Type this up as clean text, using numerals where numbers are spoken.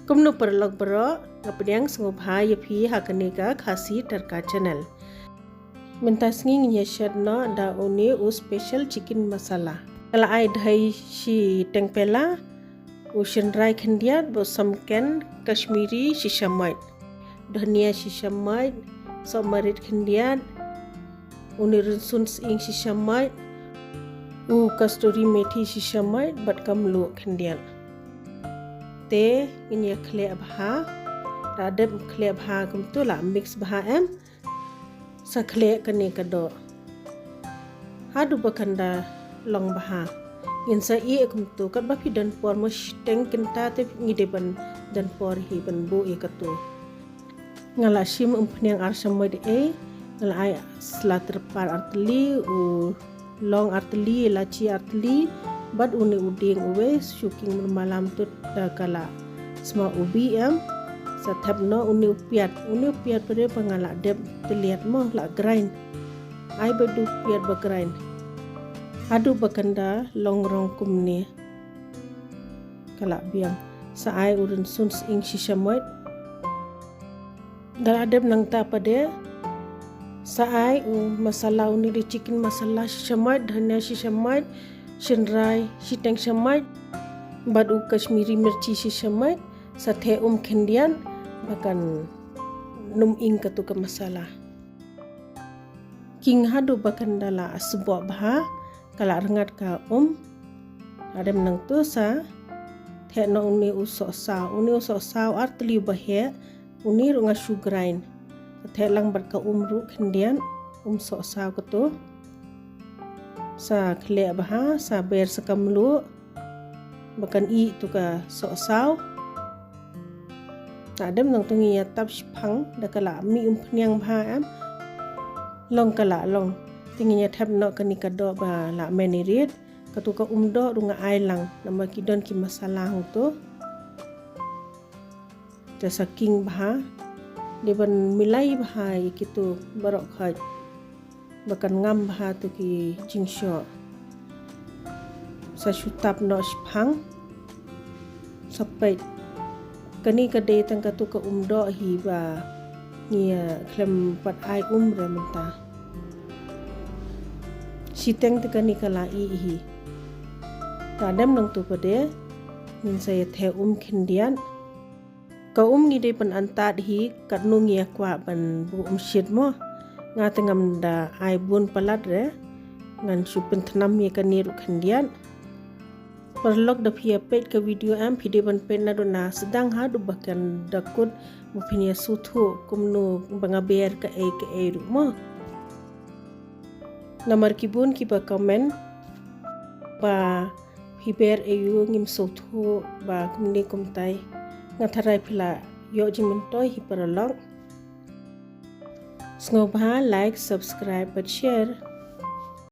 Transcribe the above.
Kumno perlog bro ngapediang sengobha yapi hakanega khasi tarka channel. Mentasngi nyeshat no da uni u special chicken masala. Kala ai dhai shi tengpela u shinrai khandiat bo samken kashmiri shishamait. Dhania shishamait somarit khandiat unirun suns ing shishamait u kasturi methi shishamait bat kamlu khandiat. Te ini khle abha radep khle abha kumtu la mix bha em sa khle kane kado hadu bakanda long bha in sa I kumtu kat ba phi dan por mo teng kinta te ngide ban dan por hi ban bu e katu ngala shim umpnyang ar samoy de ngala ai slater par artli u long artli lachi artli bad uni uding uwe shuking malam tu kala semua ubi em sathap no uni upiat pada pangala dep terlihat mo la grind ai bedu piat ba grind adu bakanda longrong kumni kala biang sa ai urun suns ing shishamoit dal adep nang ta pada sa ai masala uni di chicken masala shishamoit dhania shishamoit shinrai shiteng shamait badu kashmiri mirchi shishamait sathe khendian bakan num ing katu ka masala king hadu bakan dala asbo bha kala rengat ka adem nang tu sa the no uni uso sa artli bahe uni runga sugrain the lang bar ka ru khendian so sa katu sa khle bha sa ber sakamlu bakan I tu ka so saw adem nang tungi ya tap phang da kala mi phnyang bha am long kala long tingi ya thap no kani ka do ba la menirit katu ka do runga ai lang nama ki don ki masala hong tu jasa king bha deban milai bha ikitu barok khat bakan ngam bha tu ki jingsho sa shutap no phang sapai kani kade tang ka tu ka do hi ba nia klem pat ai rementa siteng te kani kala hi tadam nang tu pade nin saya the khendian ka ni de pan antat hi kat nu ngia kwa ban bu shit mo nga tengam da ai bun palat re ngan supin thnam ye kanir khandian perlok da phia pet ka video am phide ban pen na do na sedang ha du bakan dakut mupinia suthu kumnu banga ber ka e ru mo namar kibun ki ba comment ba hiber yu ngim suthu ba kumni kumtai ngatharai phila yo jimin toy hi perlok Sngobha like, subscribe, but share.